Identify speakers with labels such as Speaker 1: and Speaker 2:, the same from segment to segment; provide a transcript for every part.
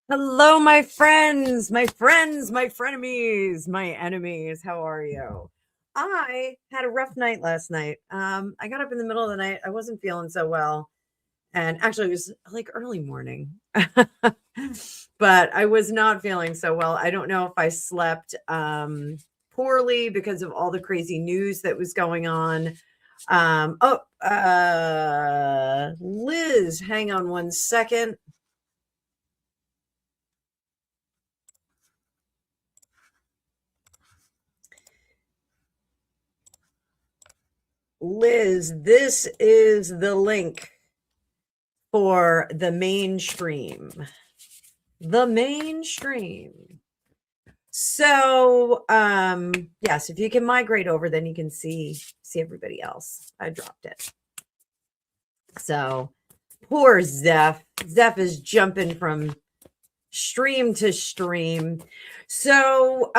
Speaker 1: Hello, my friends, my frenemies, my enemies. How are you? I had a rough night last night. I got up in the middle of the night. I wasn't feeling so well. And actually, it was like early morning, but I was not feeling so well. I don't know if I slept poorly because of all the crazy news that was going on. Liz, hang on one second. Liz, this is the link for the mainstream. The mainstream. So, yes, if you can migrate over, then you can see everybody else. I dropped it. So, poor Zeph. Zeph is jumping from stream to stream. So,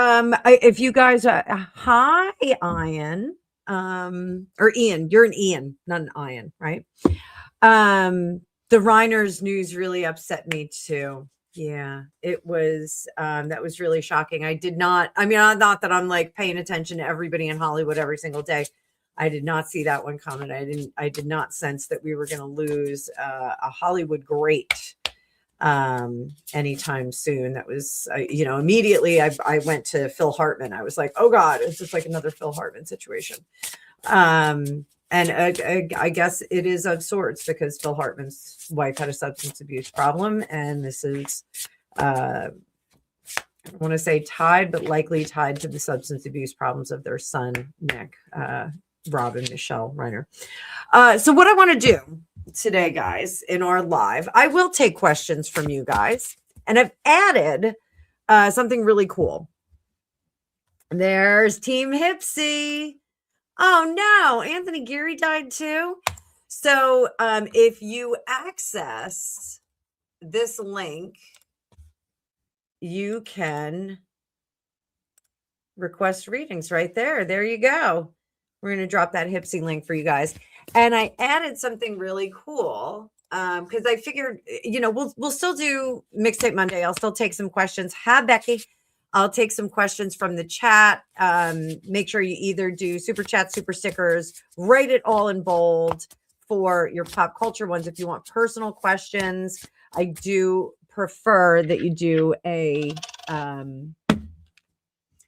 Speaker 1: if you guys, hi, Ian, or Ian, you're an Ian, not an Ian, right? The Reiners news really upset me too. Yeah, it was, that was really shocking. I not that I'm like paying attention to everybody in Hollywood every single day. I did not see that one coming. I did not sense that we were going to lose a Hollywood great anytime soon. That was, immediately I went to Phil Hartman. I was like, oh God, it's just like another Phil Hartman situation. And I guess it is of sorts because Phil Hartman's wife had a substance abuse problem. And this is, I want to say tied, but likely tied to the substance abuse problems of their son, Nick, Rob and Michelle Reiner. So what I want to do today, guys, in our live, I will take questions from you guys. And I've added something really cool. There's Team Hypsee. Oh no, Anthony Geary died too. So if you access this link, you can request readings right there. There you go. We're going to drop that Hypsee link for you guys. And I added something really cool because I figured, we'll still do Mixtape Monday. I'll still take some questions. Hi, Becky. I'll take some questions from the chat. Make sure you either do super chat, super stickers, write it all in bold for your pop culture ones. If you want personal questions, I do prefer that you do a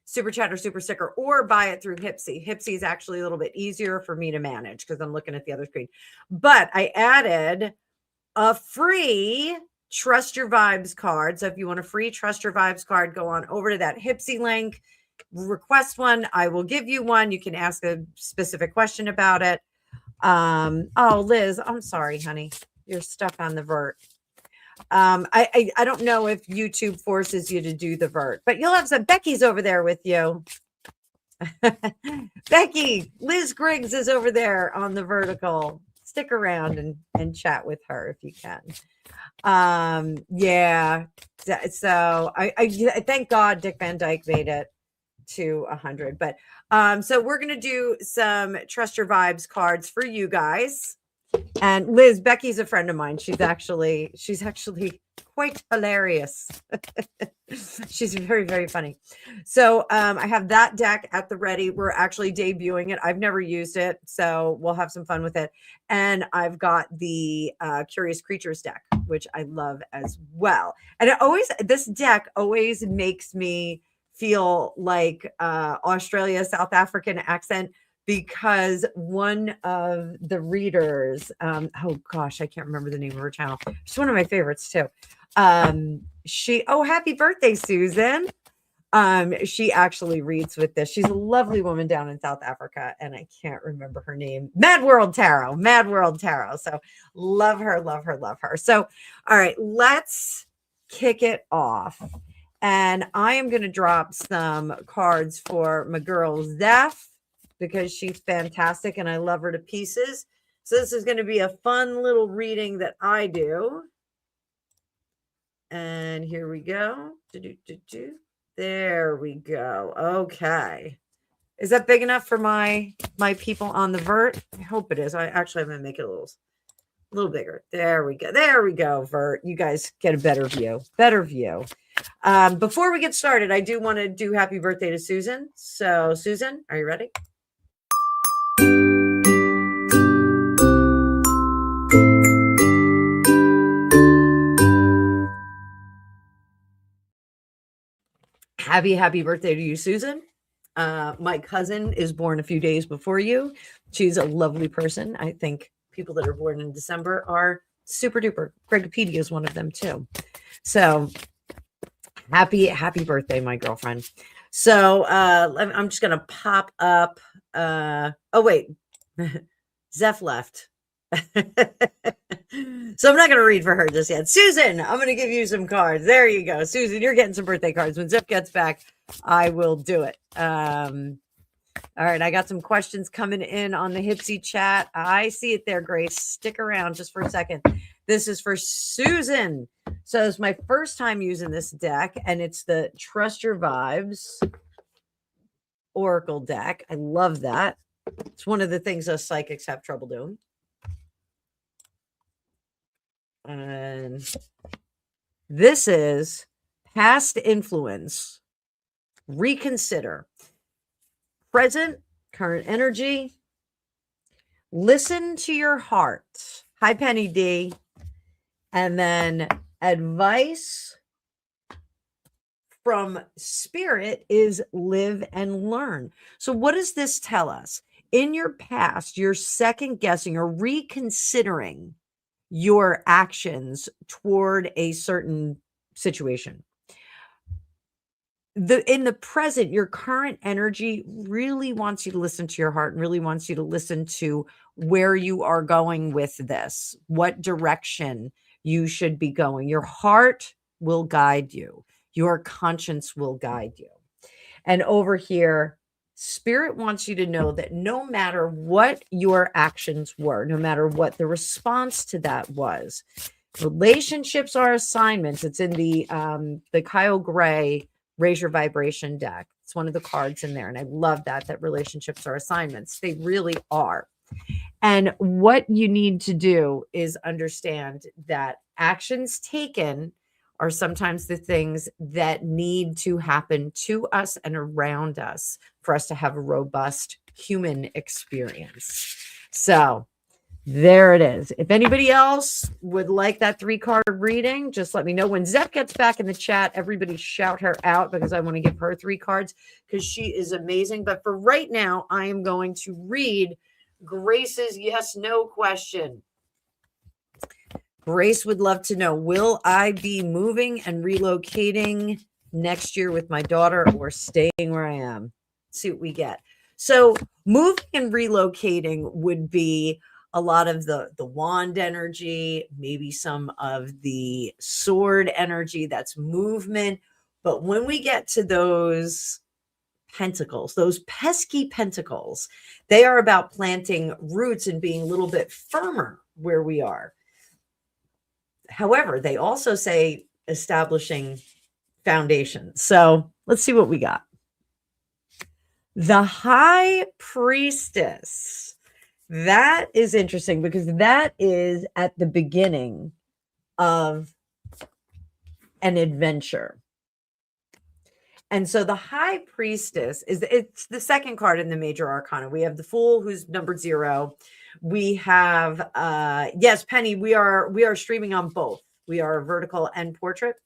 Speaker 1: super chat or super sticker or buy it through Hypsee. Hypsee is actually a little bit easier for me to manage because I'm looking at the other screen. But I added a free Trust Your Vibes card. So if you want a free Trust Your Vibes card, go on over to that Hypsee link, request one. I will give you one. You can ask a specific question about it. Oh, Liz, I'm sorry, honey. You're stuck on the vert. I don't know if YouTube forces you to do the vert, but you'll have some. Becky's over there with you. Becky, Liz Griggs is over there on the vertical. Stick around and chat with her if you can. Yeah. So I thank God Dick Van Dyke made it to 100. But so we're gonna do some Trust Your Vibes cards for you guys. And Liz, Becky's a friend of mine. She's actually quite hilarious. She's very, very funny. So I have that deck at the ready. We're actually debuting it. I've never used it, so we'll have some fun with it. And I've got the Curious Creatures deck, which I love as well. And this deck always makes me feel like Australia, South African accent, because one of the readers, oh gosh, I can't remember the name of her channel. She's one of my favorites too. Happy birthday, Susan. She actually reads with this. She's a lovely woman down in South Africa, and I can't remember her name. Mad World Tarot. So love her, love her, love her. So, all right, let's kick it off. And I am going to drop some cards for my girl Zeph, because she's fantastic and I love her to pieces. So this is going to be a fun little reading that I do. And here we go. There we go. Okay. Is that big enough for my people on the vert? I hope it is. I'm going to make it a little bigger. There we go. There we go, vert. You guys get a better view. Before we get started, I do want to do happy birthday to Susan. So Susan, are you ready? Happy birthday to you, Susan. My cousin is born a few days before you. She's a lovely person. I think people that are born in December are super duper. Gregopedia is one of them too. So happy birthday, my girlfriend. So I'm just gonna pop up. Oh wait, Zeph left. So I'm not going to read for her just yet. Susan, I'm going to give you some cards. There you go. Susan, you're getting some birthday cards. When Zeph gets back, I will do it. All right. I got some questions coming in on the Hypsee chat. I see it there, Grace. Stick around just for a second. This is for Susan. So it's my first time using this deck, and it's the Trust Your Vibes Oracle deck. I love that. It's one of the things us psychics have trouble doing. And this is past influence, reconsider, present, current energy, listen to your heart. Hi, Penny D. And then advice from spirit is live and learn. So what does this tell us? In your past, you're second guessing or reconsidering your actions toward a certain situation. In the present, your current energy really wants you to listen to your heart and really wants you to listen to where you are going with this, what direction you should be going. Your heart will guide you. Your conscience will guide you. And over here, Spirit wants you to know that no matter what your actions were, no matter what the response to that was, relationships are assignments. It's in the Kyle Gray Raise Your Vibration deck. It's one of the cards in there. And I love that relationships are assignments. They really are. And what you need to do is understand that actions taken are sometimes the things that need to happen to us and around us for us to have a robust human experience. So there it is. If anybody else would like that 3-card reading, just let me know. When Zeph gets back in the chat, everybody shout her out because I want to give her 3 cards because she is amazing. But for right now, I am going to read Grace's yes/no question. Grace would love to know, will I be moving and relocating next year with my daughter or staying where I am? Let's see what we get. So moving and relocating would be a lot of the wand energy, maybe some of the sword energy, that's movement. But when we get to those pentacles, those pesky pentacles, they are about planting roots and being a little bit firmer where we are. However, they also say establishing foundations. So let's see what we got. The High Priestess. That is interesting because that is at the beginning of an adventure. And so the High Priestess it's the second card in the major arcana. We have the Fool, who's numbered 0. We have yes, Penny, we are streaming on both. We are vertical and portrait.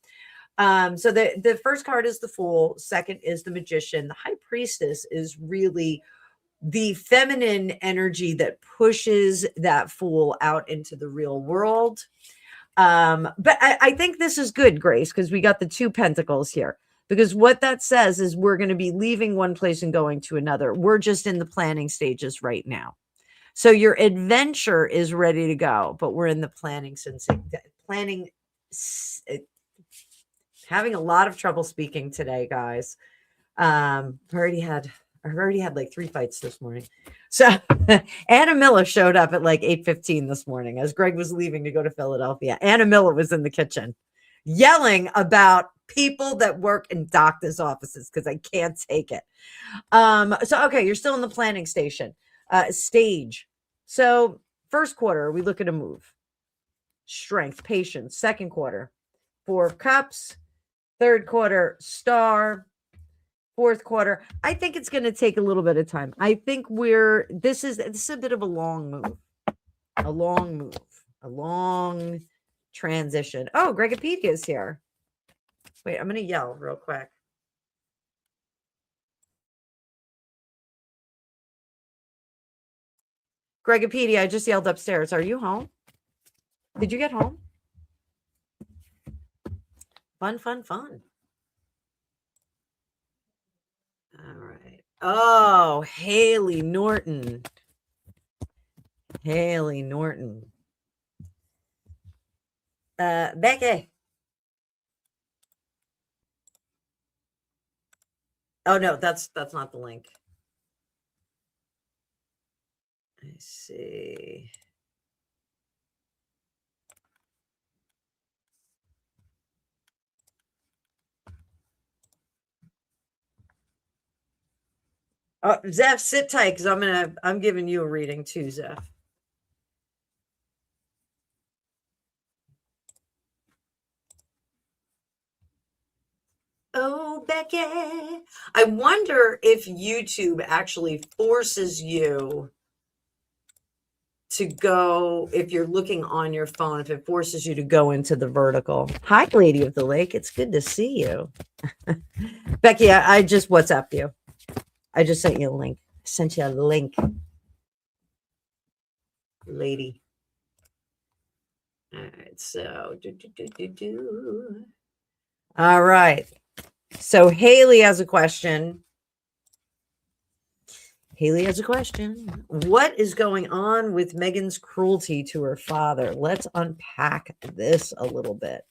Speaker 1: So the first card is the Fool, second is the Magician. The High Priestess is really the feminine energy that pushes that Fool out into the real world. But I think this is good, Grace, because we got the 2 pentacles here. Because what that says is we're going to be leaving one place and going to another. We're just in the planning stages right now. So your adventure is ready to go, but we're in the planning having a lot of trouble speaking today, guys. I've already had like 3 fights this morning. So Anna Miller showed up at like 8:15 this morning as Greg was leaving to go to Philadelphia. Anna Miller was in the kitchen yelling about people that work in doctor's offices because I can't take it. So okay, you're still in the planning stage. So first quarter, we look at a move. Strength, patience. Second quarter, 4 of Cups. Third quarter, Star. Fourth quarter, I think it's going to take a little bit of time. I think this is a bit of a long move. A long transition. Oh, Gregopedia is here. Wait, I'm going to yell real quick. Gregopedia, I just yelled upstairs. Are you home? Did you get home? Fun, fun, fun. All right. Oh, Haley Norton. Haley Norton. Becky. Oh no, that's not the link. I see. Oh, Zeph, sit tight because I'm giving you a reading too, Zeph. Oh, Becky. I wonder if YouTube actually forces you to go, if you're looking on your phone, if it forces you to go into the vertical. Hi, Lady of the Lake. It's good to see you. Becky, I just WhatsApped you. I just sent you a link. I sent you a link. Lady. All right, so all right. So Haley has a question. Haley has a question. What is going on with Megan's cruelty to her father? Let's unpack this a little bit.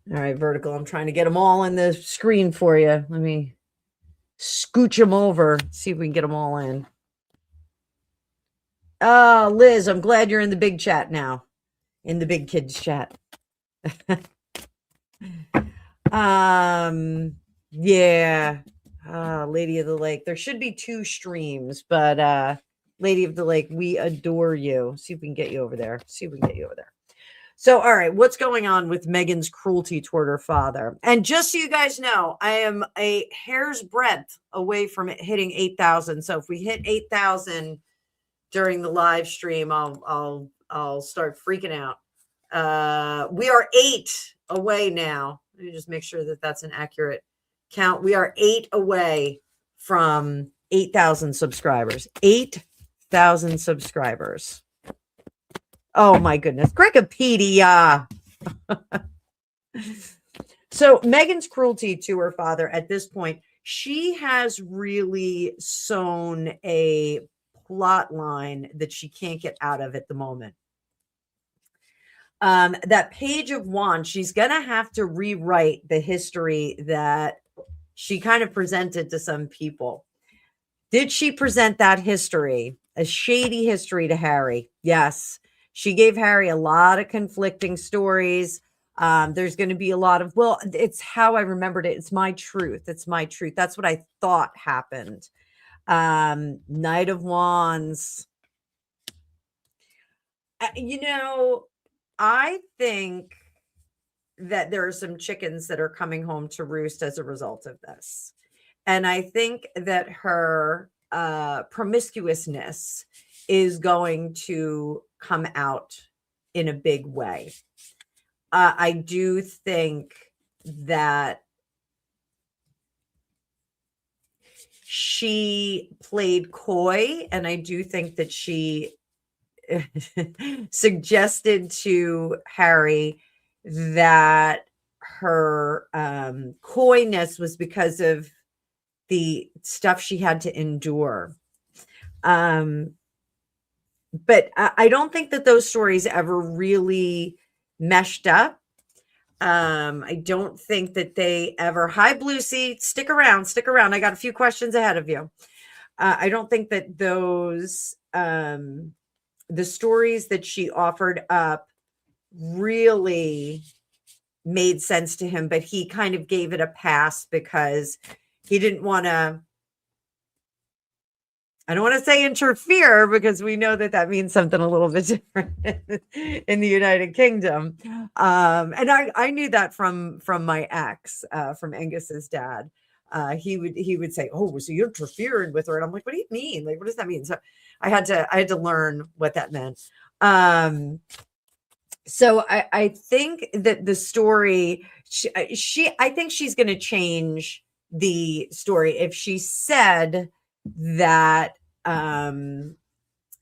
Speaker 1: All right, vertical. I'm trying to get them all in the screen for you. Let me scooch them over, see if we can get them all in. Oh, Liz, I'm glad you're in the big chat now, in the big kids chat. Yeah. Lady of the Lake. There should be 2 streams, but Lady of the Lake, we adore you. See if we can get you over there. So, all right, what's going on with Megan's cruelty toward her father? And just so you guys know, I am a hair's breadth away from it hitting 8,000. So if we hit 8,000 during the live stream, I'll start freaking out. We are 8 away now. Let me just make sure that that's an accurate count. We are 8 away from 8,000 subscribers. 8,000 subscribers. Oh my goodness. Gregopedia. So Megan's cruelty to her father at this point, she has really sown a plot line that she can't get out of at the moment. That Page of Wands, she's going to have to rewrite the history that she kind of presented to some people. Did she present that history, a shady history, to Harry? Yes. She gave Harry a lot of conflicting stories. There's going to be a lot of, well, it's how I remembered it. It's my truth. It's my truth. That's what I thought happened. Knight of Wands. I think that there are some chickens that are coming home to roost as a result of this. And I think that her promiscuousness is going to come out in a big way. I do think that she played coy, and I do think that she suggested to Harry that her coyness was because of the stuff she had to endure. But I don't think that those stories ever really meshed up. I don't think that they ever. Hi, Bluesy. Stick around. I got a few questions ahead of you. I don't think that those the stories that she offered up really made sense to him, but he kind of gave it a pass because he didn't want to I don't want to say interfere because we know that that means something a little bit different in the United Kingdom. And I knew that from my ex, from Angus's dad. He would say, "Oh, so you're interfering with her?" And I'm like, "What do you mean? Like, what does that mean?" So I had to learn what that meant. So I think that the story, I think she's going to change the story if she said that,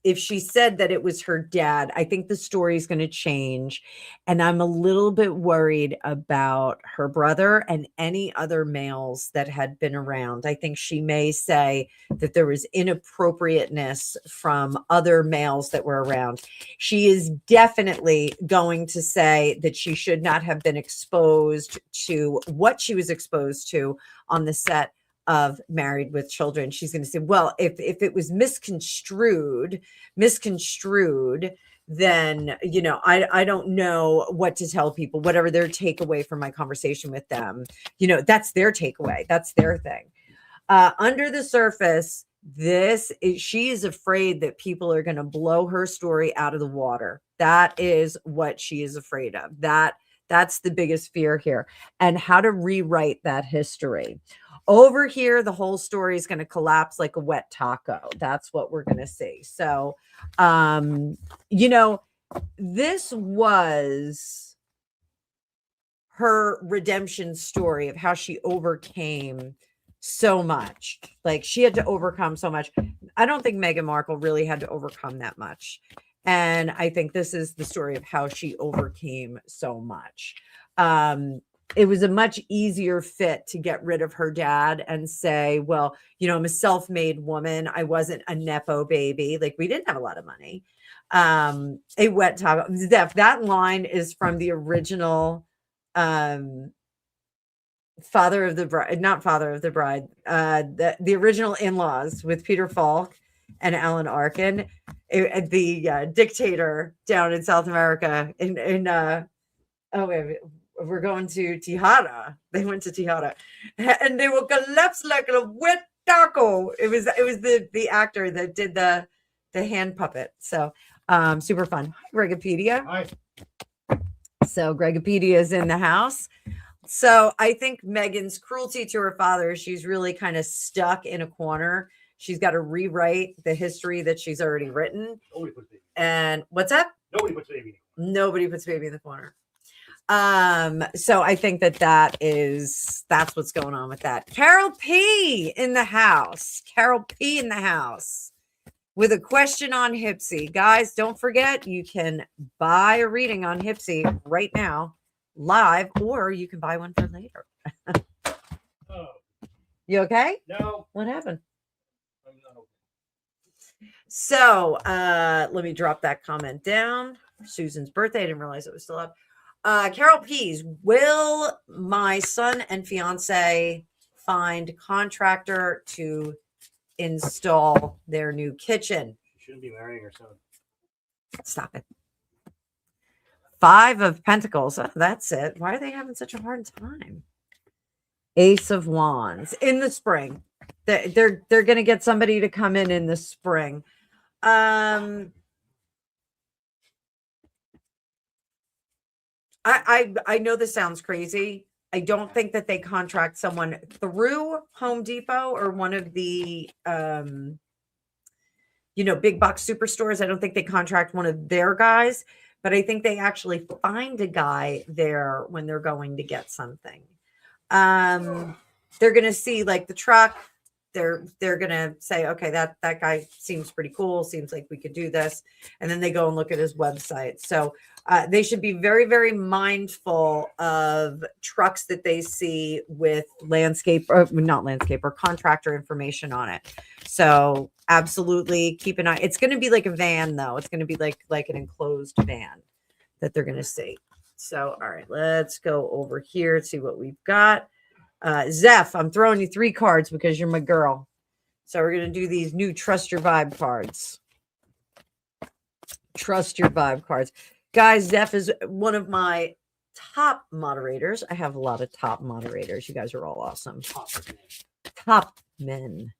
Speaker 1: if she said that it was her dad. I think the story is going to change. And I'm a little bit worried about her brother and any other males that had been around. I think she may say that there was inappropriateness from other males that were around. She is definitely going to say that she should not have been exposed to what she was exposed to on the set of Married with Children. She's going to say, well, if it was misconstrued, then, you know, I don't know what to tell people, whatever their takeaway from my conversation with them, you know, that's their takeaway. That's their thing. Under the surface, she is afraid that people are going to blow her story out of the water. That is what she is afraid of. That's the biggest fear here, and how to rewrite that history. Over here, the whole story is going to collapse like a wet taco. That's what we're going to see. So, you know, this was her redemption story of how she overcame so much. Like, she had to overcome so much. I don't think Meghan Markle really had to overcome that much. And I think this is the story of how she overcame so much. It was a much easier fit to get rid of her dad and say, well, you know, I'm a self-made woman. I wasn't a Nepo baby. Like, we didn't have a lot of money. A wet taco. That line is from the original Father of the Bride, not Father of the Bride, the original In-Laws with Peter Falk and Alan Arkin, the dictator down in South America. We're going to Tijara. They went to Tijara, and they will collapse like a wet taco. It was the actor that did the hand puppet. So super fun. Hi, Gregopedia.
Speaker 2: Hi.
Speaker 1: So Gregopedia is in the house. So I think Meghan's cruelty to her father, she's really kind of stuck in a corner. She's got to rewrite the history that she's already written. And what's up?
Speaker 2: Nobody puts baby.
Speaker 1: Nobody puts baby in the corner. So I think that's what's going on with that. Carol P in the house. Carol P in the house with a question on Hypsee. Guys, don't forget, you can buy a reading on Hypsee right now, live, or you can buy one for later.
Speaker 2: Oh.
Speaker 1: You okay?
Speaker 2: No.
Speaker 1: What happened?
Speaker 2: I'm not okay.
Speaker 1: So let me drop that comment down. Susan's birthday. I didn't realize it was still up. Carol Pease, will my son and fiance find contractor to install their new kitchen?
Speaker 2: She shouldn't be marrying her son.
Speaker 1: Stop it. 5 of Pentacles. Oh, that's it. Why are they having such a hard time? Ace of Wands in the spring. They're going to get somebody to come in the spring. I know this sounds crazy. I don't think that they contract someone through Home Depot or one of the big box superstores. I don't think they contract one of their guys, but I think they actually find a guy there when they're going to get something. They're going to see like the truck. They're going to say, okay, that guy seems pretty cool. Seems like we could do this. And then they go and look at his website. So they should be very, very mindful of trucks that they see with or contractor information on it. So absolutely keep an eye. It's going to be like a van, though. It's going to be like an enclosed van that they're going to see. So, all right, let's go over here, see what we've got. Zeph, I'm throwing you 3 cards because you're my girl. So we're going to do these new Trust Your Vibe cards. Trust Your Vibe cards. Guys, Zeph is one of my top moderators. I have a lot of top moderators. You guys are all awesome. Top men.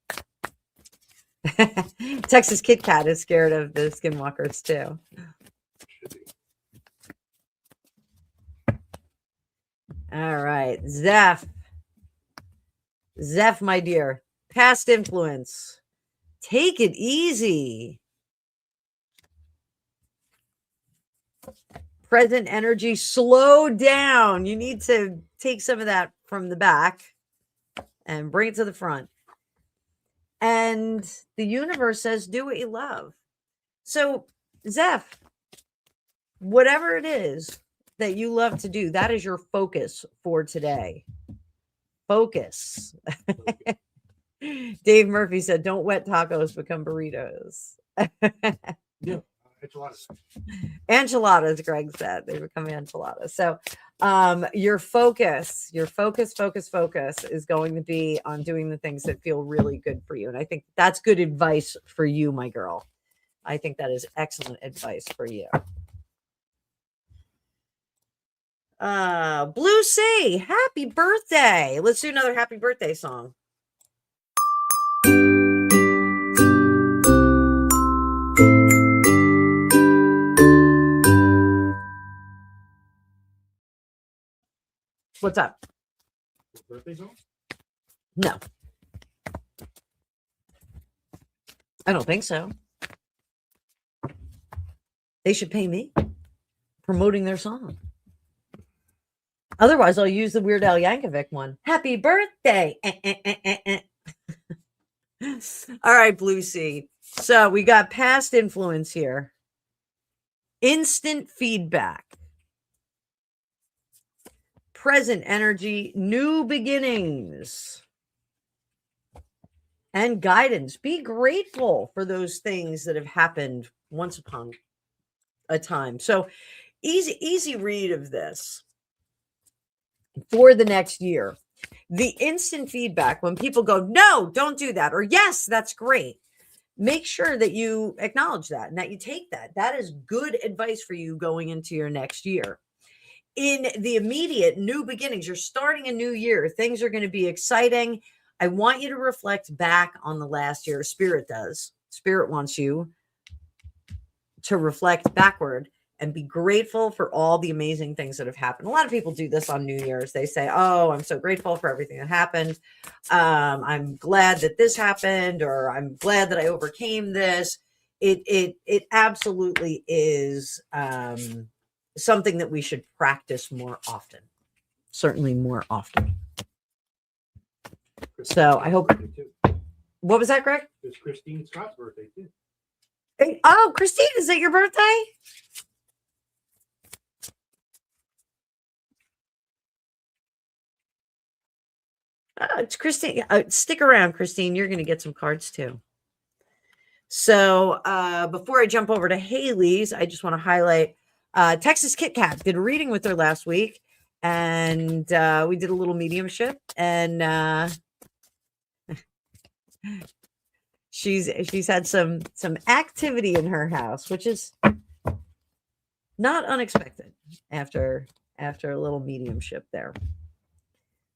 Speaker 1: Texas Kit Kat is scared of the skinwalkers too.
Speaker 2: Should be.
Speaker 1: All right, Zeph. Zeph, my dear. Past influence. Take it easy. Present energy. Slow down. You need to take some of that from the back and bring it to the front. And the universe says, do what you love. So, Zeph, whatever it is that you love to do, that is your focus for today. Focus. Dave Murphy said, don't wet tacos become burritos.
Speaker 2: Yeah, enchiladas.
Speaker 1: Enchiladas, Greg said. They become enchiladas. So your focus is going to be on doing the things that feel really good for you. And I think that's good advice for you, my girl. I think that is excellent advice for you. Blue Sea, happy birthday. Let's do another happy birthday song. What's up?
Speaker 2: Birthday song?
Speaker 1: No. I don't think so. They should pay me promoting their song. Otherwise, I'll use the Weird Al Yankovic one. Happy birthday. All right, Blue Sea. So we got past influence here. Instant feedback. Present energy, new beginnings. And guidance. Be grateful for those things that have happened once upon a time. So easy read of this for the next year. The instant feedback, when people go, no, don't do that, or yes, that's great. Make sure that you acknowledge that and that you take that. That is good advice for you going into your next year. In the immediate new beginnings, you're starting a new year. Things are going to be exciting. I want you to reflect back on the last year. Spirit does. Spirit wants you to reflect backward and be grateful for all the amazing things that have happened. A lot of people do this on New Year's. They say, oh, I'm so grateful for everything that happened. I'm glad that this happened, or I'm glad that I overcame this. It absolutely is something that we should practice more often. Certainly more often. So I hope. What was that, Greg?
Speaker 2: It's Christine Scott's birthday too.
Speaker 1: Hey, oh, Christine, is it your birthday? It's Christine. Stick around, Christine. You're going to get some cards too. So before I jump over to Haley's, I just want to highlight Texas Kit Kat did a reading with her last week, and we did a little mediumship, and she's had some activity in her house, which is not unexpected after a little mediumship there.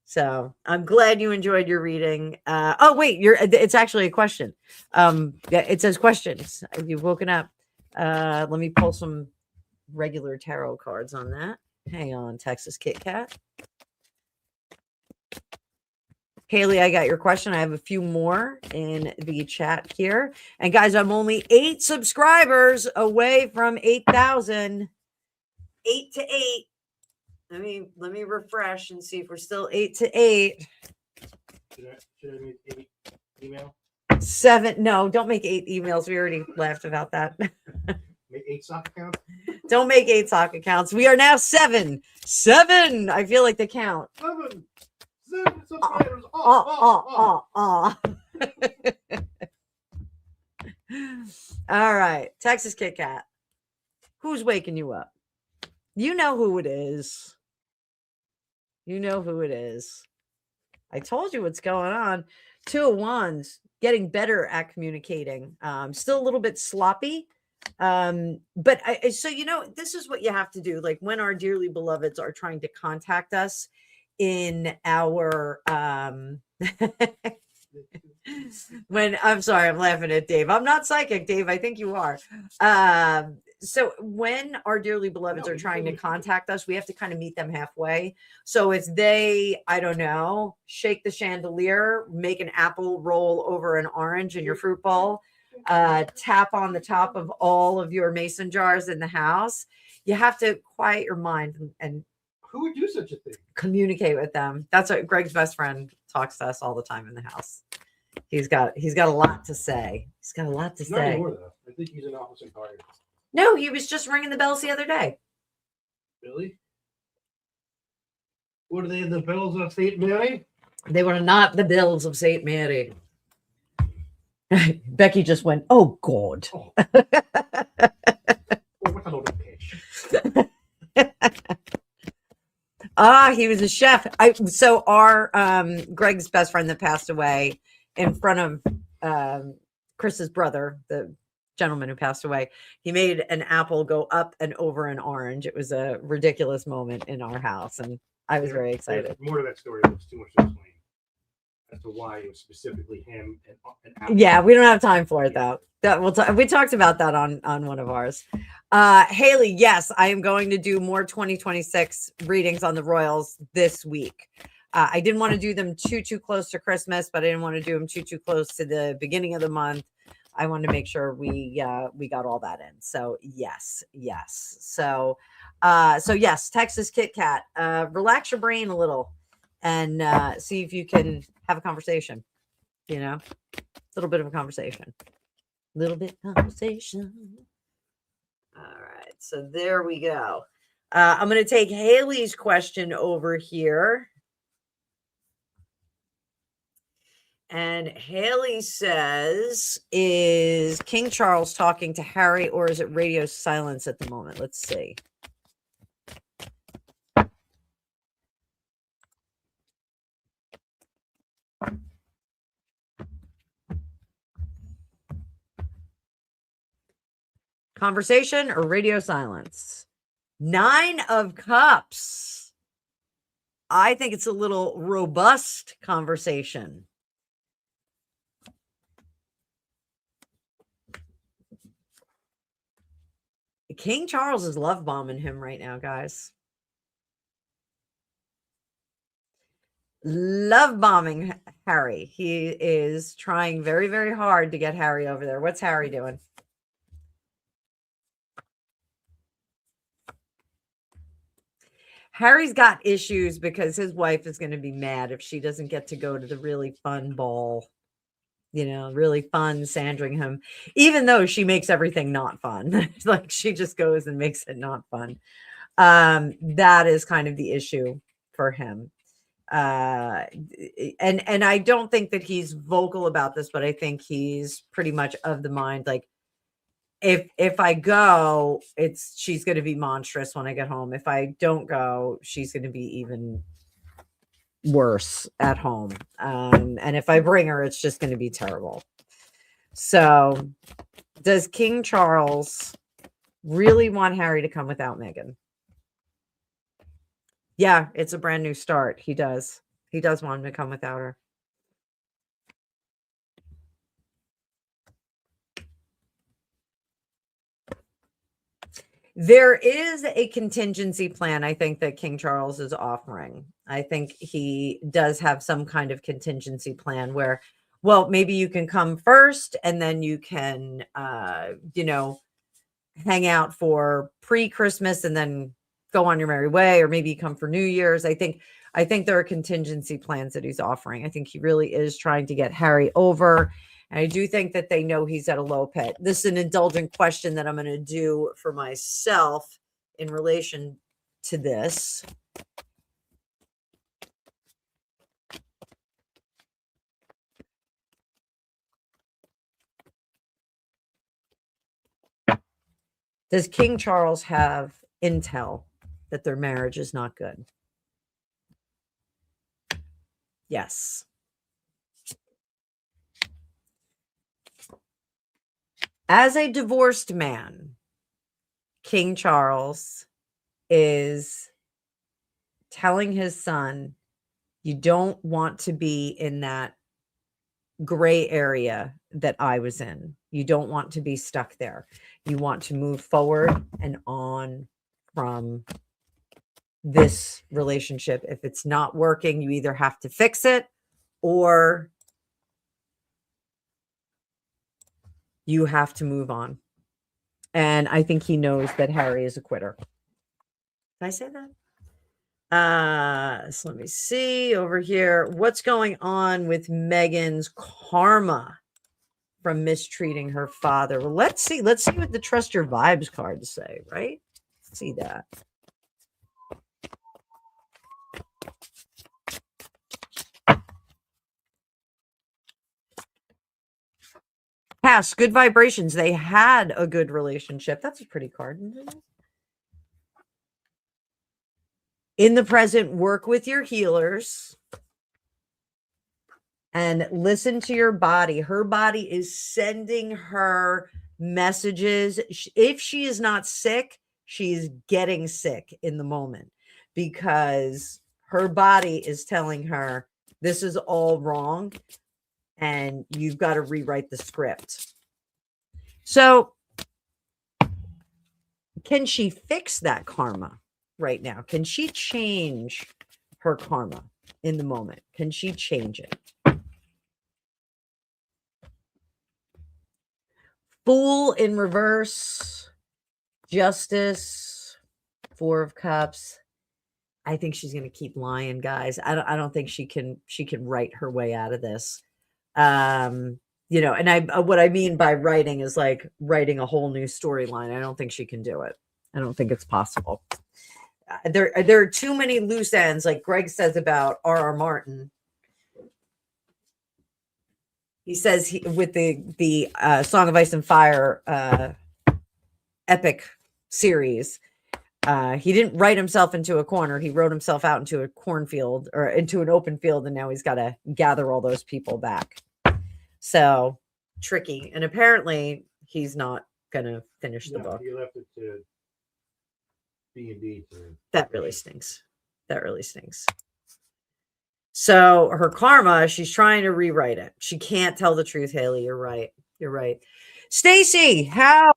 Speaker 1: So I'm glad you enjoyed your reading. Oh wait, it's actually a question. It says questions. You've woken up. Let me pull some regular tarot cards on that. Hang on, Texas Kit Kat. Haley, I got your question. I have a few more in the chat here. And guys, I'm only 8 subscribers away from 8,000. 8 to 8. Let me refresh and see if we're still 8 to 8.
Speaker 2: Should I make 8 email?
Speaker 1: 7. No, don't make 8 emails. We already laughed about that.
Speaker 2: Make 8 sock accounts?
Speaker 1: Don't make 8 sock accounts. We are now 7. 7. I feel like the count.
Speaker 2: 7 subscribers.
Speaker 1: All right. Texas Kit Kat. Who's waking you up? You know who it is. You know who it is. I told you what's going on. 2 of Wands, getting better at communicating. Still a little bit sloppy. But so this is what you have to do. Like when our dearly beloveds are trying to contact us in our When I'm sorry, I'm laughing at Dave. I'm not psychic, Dave. I think you are. So when our dearly beloveds
Speaker 2: No,
Speaker 1: are
Speaker 2: you
Speaker 1: trying to
Speaker 2: totally should.
Speaker 1: contact us, we have to kind of meet them halfway. So if they, I don't know, shake the chandelier, make an apple roll over an orange in your fruit bowl, tap on the top of all of your mason jars in the house, you have to quiet your mind and
Speaker 2: Who would do such a thing?
Speaker 1: communicate with them. That's what Greg's best friend talks to us all the time in the house. He's got a lot to say. He's got a lot to
Speaker 2: Not
Speaker 1: say.
Speaker 2: anymore, though. I think he's in office and tired.
Speaker 1: No, he was just ringing the bells the other day.
Speaker 2: Really? What are they, the bells of St. Mary?
Speaker 1: They were not the bells of St. Mary. Becky just went, oh God.
Speaker 2: Oh. Oh, what a load of pitch.
Speaker 1: He was a chef. So our Greg's best friend that passed away in front of Chris's brother, the gentleman who passed away, he made an apple go up and over an orange. It was a ridiculous moment in our house, and I was very excited.
Speaker 2: There's more to that story. There's too much to explain as to why it was specifically him and apple.
Speaker 1: Yeah, we don't have time for it though. We talked about that on one of ours. Haley, yes, I am going to do more 2026 readings on the Royals this week. I didn't want to do them too close to Christmas, but I didn't want to do them too close to the beginning of the month. I wanted to make sure we got all that in. So yes. So yes, Texas Kit Kat. Relax your brain a little and see if you can have a conversation. You know, a little bit of a conversation. All right, so there we go. I'm going to take Haley's question over here. And Haley says, is King Charles talking to Harry or is it radio silence at the moment? Let's see. Conversation or radio silence? 9 of Cups. I think it's a little robust conversation. King Charles is love bombing him right now, guys. Love bombing Harry. He is trying very, very hard to get Harry over there. What's Harry doing? Harry's got issues because his wife is going to be mad if she doesn't get to go to the really fun ball. You know, really fun Sandringham, even though she makes everything not fun. Like she just goes and makes it not fun. That is kind of the issue for him. And I don't think that he's vocal about this, but I think he's pretty much of the mind, like, if I go, she's going to be monstrous when I get home. If I don't go, she's going to be even worse at home. And if I bring her, it's just going to be terrible. So does King Charles really want Harry to come without Meghan? Yeah, it's a brand new start. He does want him to come without her. There is a contingency plan, I think, that King Charles is offering. I think he does have some kind of contingency plan where, well, maybe you can come first and then you can, hang out for pre-Christmas and then go on your merry way, or maybe you come for New Year's. I think there are contingency plans that he's offering. I think he really is trying to get Harry over. And I do think that they know he's at a low pit. This is an indulgent question that I'm going to do for myself in relation to this. Does King Charles have intel that their marriage is not good? Yes. As a divorced man, King Charles is telling his son, you don't want to be in that gray area that I was in. You don't want to be stuck there. You want to move forward and on from this relationship. If it's not working, you either have to fix it or you have to move on. And I think he knows that Harry is a quitter. Did I say that? So let me see over here. What's going on with Megan's karma from mistreating her father? Well, let's see. Let's see what the Trust Your Vibes cards say, right? Let's see that. Past good vibrations. They had a good relationship. That's a pretty card, isn't it? In the present, work with your healers and listen to your body. Her body is sending her messages. If she is not sick, she's getting sick in the moment because her body is telling her this is all wrong and you've got to rewrite the script. So, can she fix that karma right now? Can she change her karma in the moment? Can she change it? Fool in reverse, Justice, Four of Cups. I think she's going to keep lying, guys. I don't think she can write her way out of this. You know, and what I mean by writing is like writing a whole new storyline. I don't think she can do it. I don't think it's possible. There are too many loose ends, like Greg says about R.R. Martin. He says with the Song of Ice and Fire epic series, he didn't write himself into a corner. He wrote himself out into a cornfield or into an open field, and now he's got to gather all those people back. So tricky. And apparently he's not going to finish the book.
Speaker 2: He left it to B&B.
Speaker 1: That really stinks. That really stinks. So her karma, she's trying to rewrite it. She can't tell the truth, Haley. You're right. You're right. Stacy, how are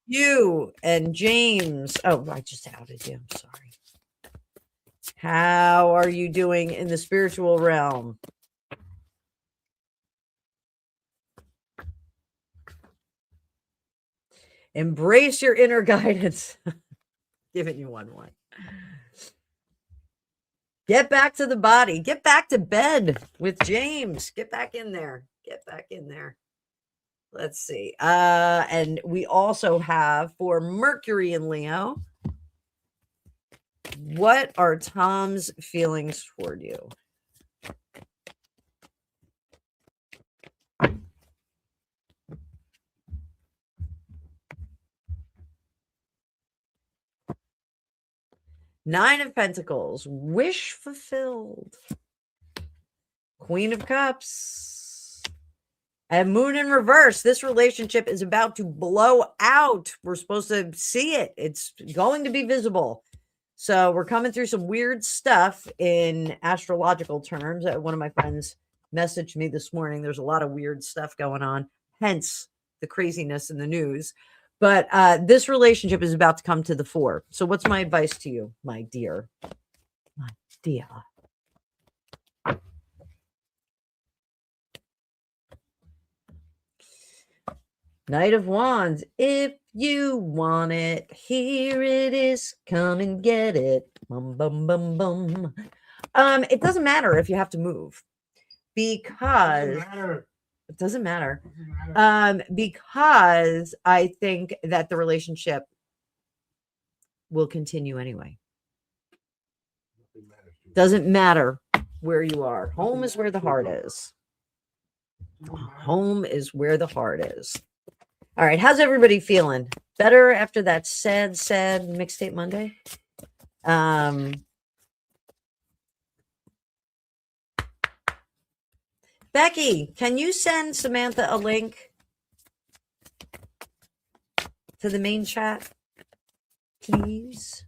Speaker 1: you and James? Oh, I just outed you. I'm sorry. How are you doing in the spiritual realm? Embrace your inner guidance. Giving you one. Get back to the body. Get back to bed with James. Get back in there. Get back in there. Let's see. And we also have for Mercury and Leo. What are Tom's feelings toward you? Nine of Pentacles, wish fulfilled. Queen of Cups. And Moon in reverse. This relationship is about to blow out. We're supposed to see it. It's going to be visible. So we're coming through some weird stuff in astrological terms. One of my friends messaged me this morning. There's a lot of weird stuff going on, hence the craziness in the news. But this relationship is about to come to the fore. So what's my advice to you, my dear? My dear. Knight of Wands. If you want it, here it is. Come and get it. Bum, bum, bum, bum. It doesn't matter if you have to move because it doesn't matter. Because I think that the relationship will continue anyway. Doesn't matter where you are. Home is where the heart is. Home is where the heart is. All right. How's everybody feeling? Better after that sad Mixtape Monday? Becky, can you send Samantha a link to the main chat, please?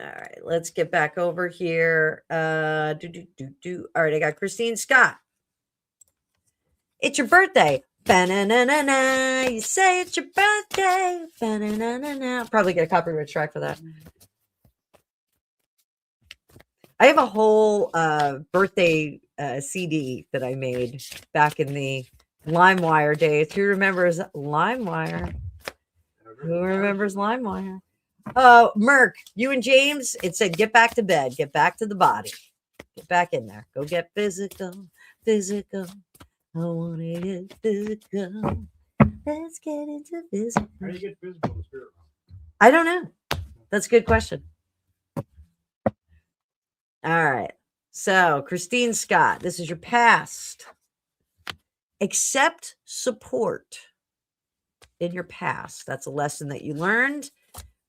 Speaker 1: All right, let's get back over here. All right, I got Christine Scott. It's your birthday. Ba-na-na-na-na. You say it's your birthday. Ba-na-na-na-na. Probably get a copyright strike for that. I have a whole birthday CD that I made back in the LimeWire days. Who remembers LimeWire? Who remembers LimeWire? Oh, Merc, you and James, it said, get back to bed, get back to the body, get back in there, go get physical, physical. I want to get physical. Let's get into physical.
Speaker 2: How do you get physical in the spirit realm?
Speaker 1: I don't know. That's a good question. All right. So, Christine Scott, this is your past. Accept support in your past. That's a lesson that you learned.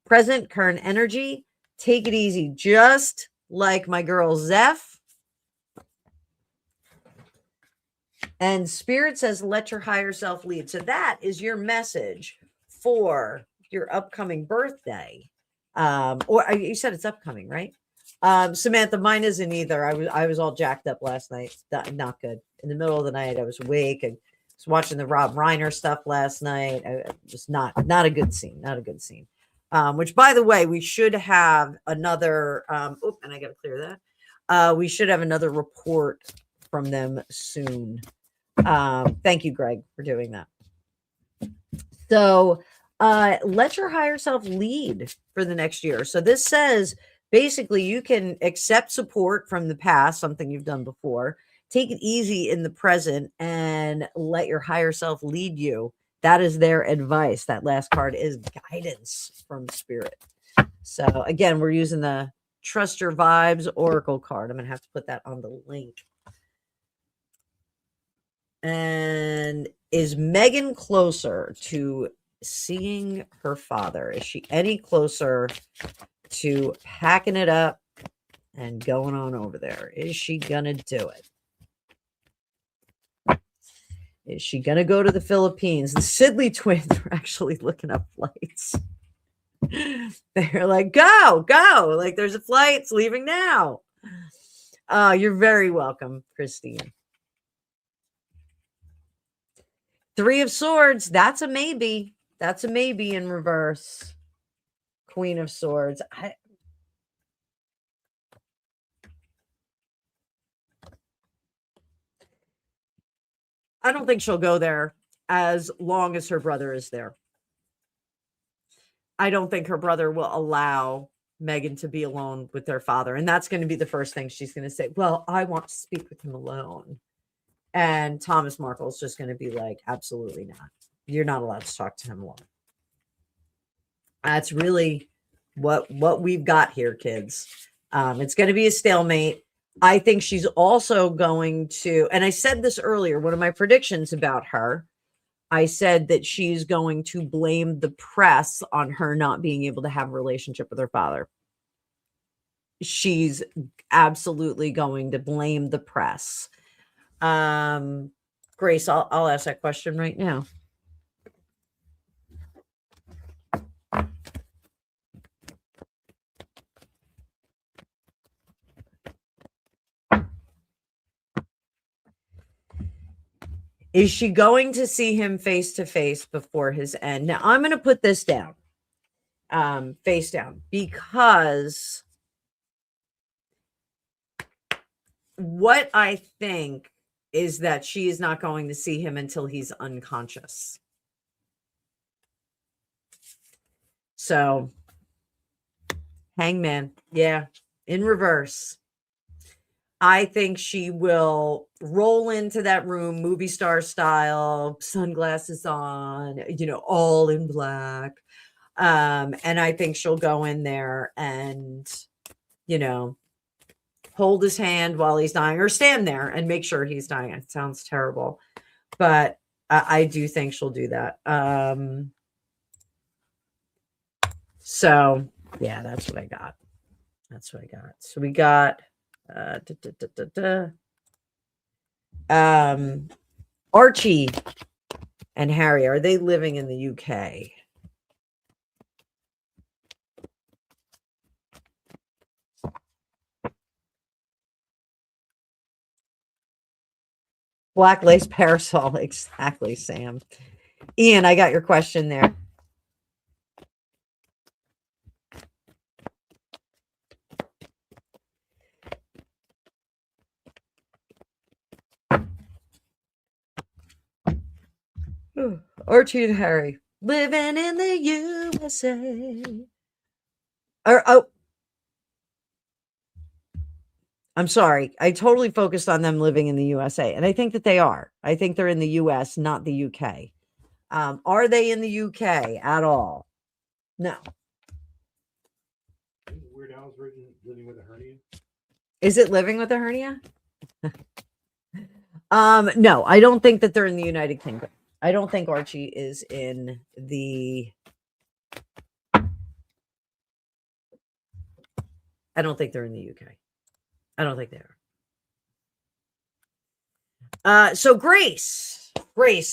Speaker 1: Present, current energy. Take it easy, just like my girl Zeph. And Spirit says, let your higher self lead. So that is your message for your upcoming birthday. Or you said it's upcoming, right? Samantha, mine isn't either. I was all jacked up last night. Not good. In the middle of the night, I was awake and was watching the Rob Reiner stuff last night. Just not a good scene. Not a good scene. Which, by the way, we should have another. And I got to clear that. We should have another report from them soon. Thank you, Greg, for doing that. So let your higher self lead for the next year. So this says basically you can accept support from the past, something you've done before, take it easy in the present, and let your higher self lead you. That is their advice. That last card is guidance from Spirit. So again, we're using the Trust Your Vibes Oracle card. I'm going to have to put that on the link. And is Megan closer to seeing her father? Is she any closer to packing it up and going on over there? Is she going to do it? Is she going to go to the Philippines? The Sidley twins are actually looking up flights. They're like, go. Like, there's a flight. It's leaving now. You're very welcome, Christine. Three of Swords. That's a maybe. That's a maybe in reverse. Queen of Swords. I don't think she'll go there as long as her brother is there. I don't think her brother will allow Megan to be alone with their father. And that's going to be the first thing she's going to say. Well, I want to speak with him alone. And Thomas Markle is just going to be like, absolutely not. You're not allowed to talk to him alone. That's really what we've got here, kids. It's going to be a stalemate. I think she's also going to, and I said this earlier, one of my predictions about her, I said that she's going to blame the press on her not being able to have a relationship with her father. She's absolutely going to blame the press. Grace, I'll ask that question right now. Is she going to see him face to face before his end? Now, I'm going to put this down, face down, because what I think is that she is not going to see him until he's unconscious. So, Hangman, yeah, in reverse. I think she will roll into that room, movie star style, sunglasses on, all in black. And I think she'll go in there and, hold his hand while he's dying, or stand there and make sure he's dying. It sounds terrible, but I do think she'll do that. So yeah, that's what I got. So we got, Archie and Harry, are they living in the UK? Black lace parasol. Exactly, Sam. Ian, I got your question there. Archie and Harry living in the USA. Oh, I'm sorry. I totally focused on them living in the USA, and I think that they are. I think they're in the US, not the UK. Are they in the UK at all? No.
Speaker 2: Weird Al's living with a hernia.
Speaker 1: Is it living with a hernia? No, I don't think that they're in the United Kingdom. I don't think Archie is in the. I don't think they're in the UK. I don't think they are. So Grace,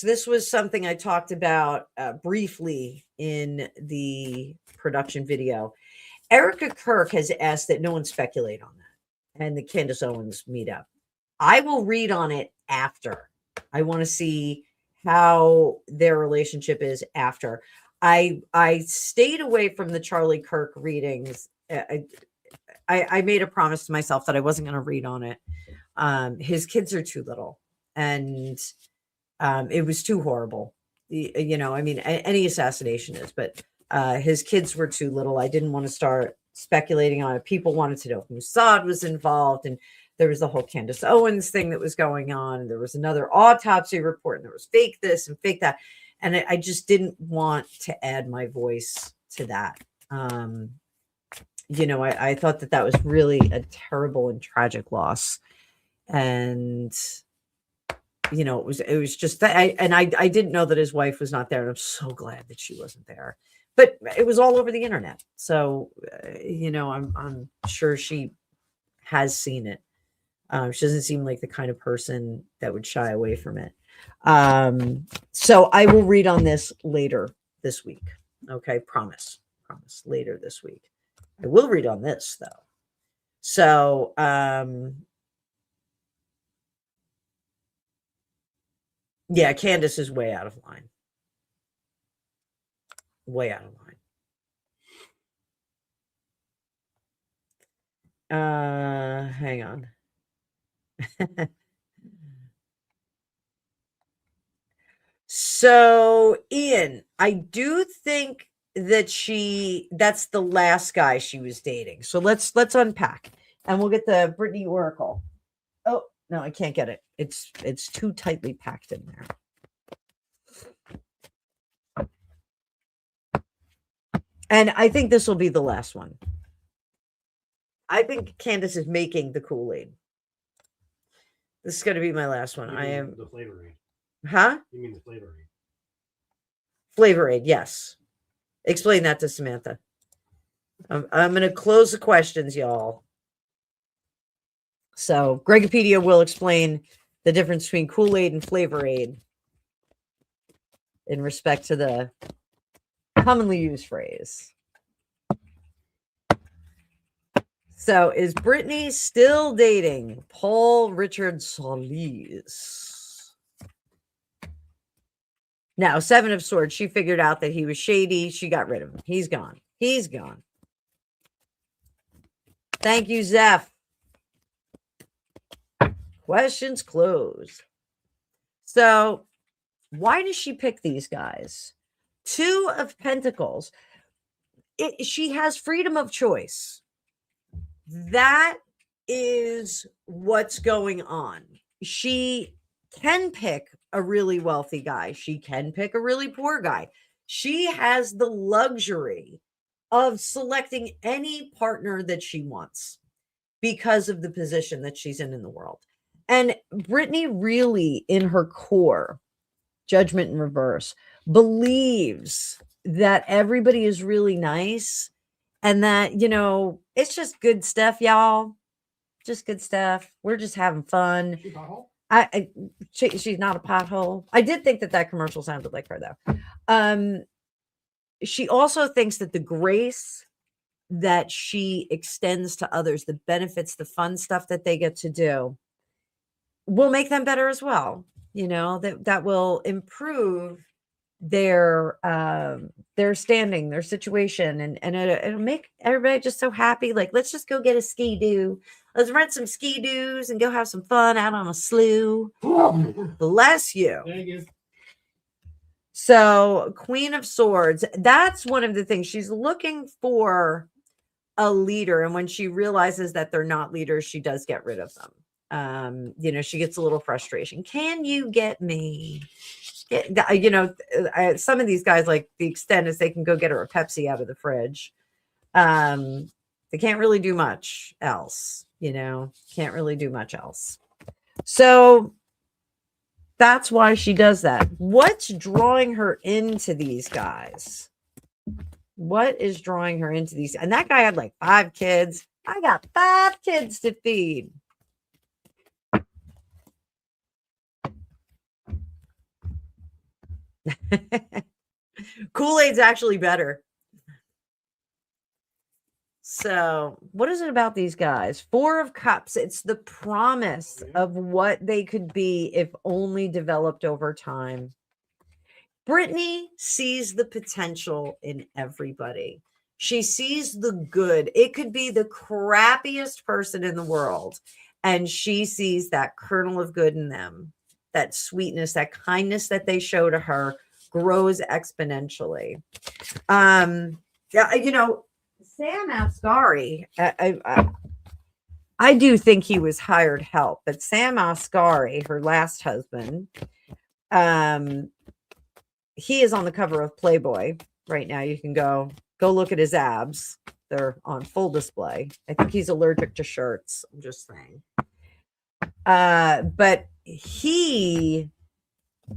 Speaker 1: this was something I talked about briefly in the production video. Erica Kirk has asked that no one speculate on that and the Candace Owens meetup. I will read on it after. I want to see how their relationship is after. I stayed away from the Charlie Kirk readings. I made a promise to myself that I wasn't going to read on it. His kids are too little, and it was too horrible. I mean, any assassination is, but his kids were too little. I didn't want to start speculating on it. People wanted to know if Mossad was involved, and there was the whole Candace Owens thing that was going on. And there was another autopsy report, and there was fake this and fake that. And I just didn't want to add my voice to that. I thought that was really a terrible and tragic loss. And, it was just that. I didn't know that his wife was not there. And I'm so glad that she wasn't there. But it was all over the internet. So, I'm sure she has seen it. She doesn't seem like the kind of person that would shy away from it. So I will read on this later this week. Okay, promise later this week. I will read on this though. So, yeah, Candace is way out of line. Way out of line. Hang on. So, Ian, I do think that that's the last guy she was dating. So let's unpack, and we'll get the Britney Oracle. Oh, no, I can't get it. It's too tightly packed in there. And I think this will be the last one. I think Candace is making the Kool-Aid. This is going to be my last one. I am
Speaker 2: the Flavor Aid.
Speaker 1: Huh?
Speaker 2: You mean the Flavor Aid?
Speaker 1: Flavor Aid, yes. Explain that to Samantha. I'm going to close the questions, y'all. So Gregopedia will explain the difference between Kool-Aid and Flavor Aid in respect to the commonly used phrase. So is Britney still dating Paul Richard Solis? Now, Seven of Swords, she figured out that he was shady. She got rid of him. He's gone. He's gone. Thank you, Zeph. Questions closed. So, why does she pick these guys? Two of Pentacles. She has freedom of choice. That is what's going on. She can pick a really wealthy guy. She can pick a really poor guy. She has the luxury of selecting any partner that she wants because of the position that she's in the world. And Britney really, in her core, Judgment in Reverse, believes that everybody is really nice and that, it's just good stuff, y'all. Just good stuff. We're just having fun. She's not a pothole. I did think that commercial sounded like her, though. She also thinks that the grace that she extends to others, the benefits, the fun stuff that they get to do, will make them better as well. That will improve their standing, their situation, and it'll make everybody just so happy. Like, let's just go get a ski-doo. Let's rent some ski-doos and go have some fun out on a slough. Bless you.
Speaker 2: Thank you.
Speaker 1: So, Queen of Swords, that's one of the things. She's looking for a leader, and when she realizes that they're not leaders, she does get rid of them. She gets a little frustration. Can you get me? Some of these guys, like, the extent is they can go get her a Pepsi out of the fridge. They can't really do much else, can't really do much else. So that's why she does that. What's drawing her into these guys? What is drawing her into these? And that guy had like 5 kids. I got 5 kids to feed. Kool-Aid's actually better. So, what is it about these guys? 4 of Cups. It's the promise of what they could be if only developed over time. Britney sees the potential in everybody. She sees the good. It could be the crappiest person in the world, and she sees that kernel of good in them. That sweetness, that kindness that they show to her grows exponentially. Sam Asghari, I do think he was hired help, but Sam Asghari, her last husband, he is on the cover of Playboy right now. You can go look at his abs. They're on full display. I think he's allergic to shirts. I'm just saying. But he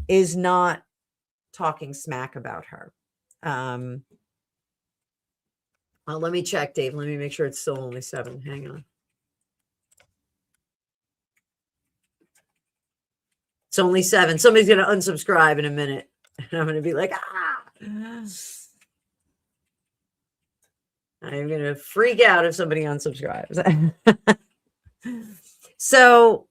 Speaker 1: is not talking smack about her. Let me check, Dave. Let me make sure it's still only 7. Hang on. It's only 7. Somebody's going to unsubscribe in a minute. And I'm going to be like, I'm going to freak out if somebody unsubscribes. So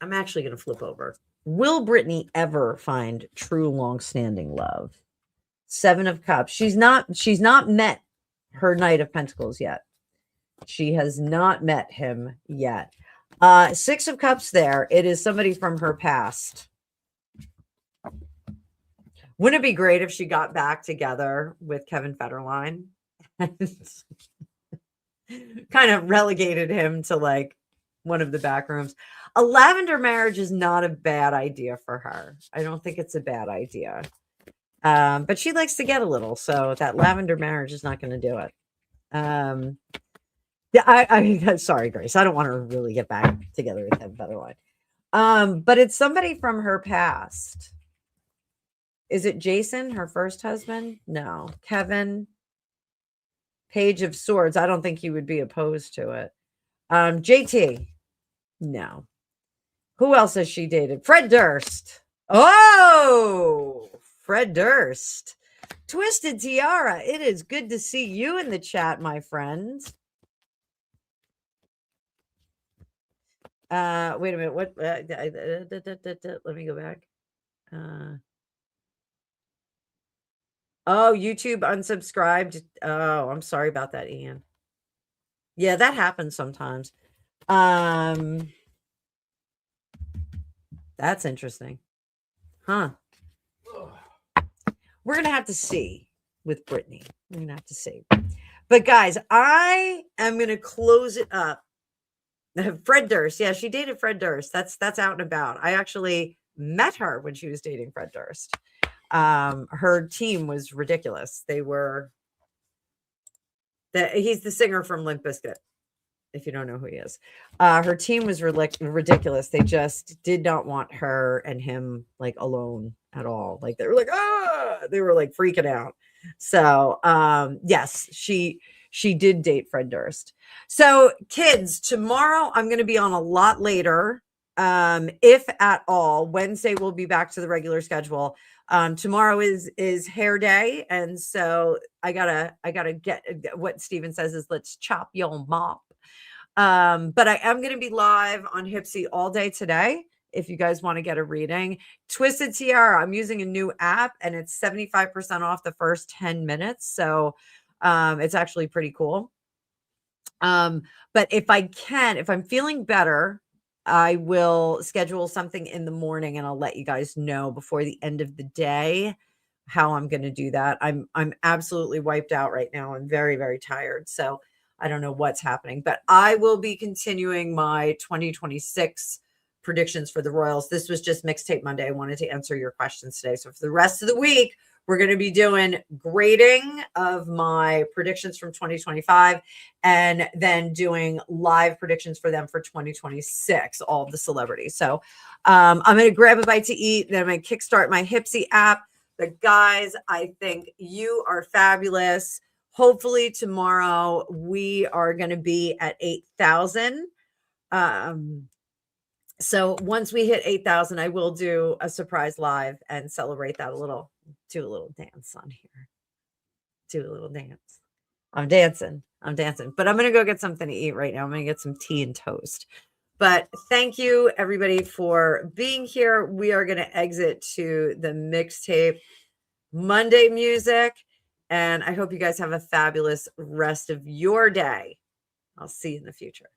Speaker 1: I'm actually going to flip over. Will Britney ever find true long-standing love? 7 of Cups. She's not met her Knight of Pentacles yet. She has not met him yet. 6 of Cups there. It is somebody from her past. Wouldn't it be great if she got back together with Kevin Federline and kind of relegated him to like one of the back rooms? A lavender marriage is not a bad idea for her. I don't think it's a bad idea. But she likes to get a little, so that lavender marriage is not going to do it. Yeah, sorry, Grace. I don't want her to really get back together with Kevin Federline. But it's somebody from her past. Is it Jason, her first husband? No. Kevin, Page of Swords. I don't think he would be opposed to it. JT. No. Who else has she dated? Fred Durst. Oh, Fred Durst. Twisted Tiara. It is good to see you in the chat, my friend. Wait a minute. What? Let me go back. Oh, YouTube unsubscribed. Oh, I'm sorry about that, Ian. Yeah, that happens sometimes. That's interesting. Huh. We're going to have to see with Britney. We're going to have to see. But guys, I am going to close it up. Fred Durst. Yeah, she dated Fred Durst. That's out and about. I actually met her when she was dating Fred Durst. Her team was ridiculous. He's the singer from Limp Bizkit, if you don't know who he is. Her team was ridiculous. They just did not want her and him like alone at all. Like they were like, they were like freaking out. So yes, she did date Fred Durst. So kids, tomorrow I'm going to be on a lot later. If at all. Wednesday we'll be back to the regular schedule. Tomorrow is hair day, and so I gotta get what Steven says is let's chop your mop. But I am going to be live on Hypsee all day today. If you guys want to get a reading, Twisted Tiara, I'm using a new app and it's 75% off the first 10 minutes. So it's actually pretty cool. But if I'm feeling better, I will schedule something in the morning and I'll let you guys know before the end of the day how I'm going to do that. I'm absolutely wiped out right now. I'm very, very tired. So I don't know what's happening, but I will be continuing my 2026 predictions for the Royals. This was just Mixtape Monday. I wanted to answer your questions today. So for the rest of the week, we're going to be doing grading of my predictions from 2025 and then doing live predictions for them for 2026, all of the celebrities. So I'm going to grab a bite to eat. Then I'm going to kickstart my Hypsee app. But guys, I think you are fabulous. Hopefully tomorrow we are going to be at 8,000. So once we hit 8,000, I will do a surprise live and celebrate that a little. Do a little dance on here. Do a little dance. I'm dancing, but I'm going to go get something to eat right now. I'm going to get some tea and toast. But thank you everybody for being here. We are going to exit to the Mixtape Monday music. And I hope you guys have a fabulous rest of your day. I'll see you in the future.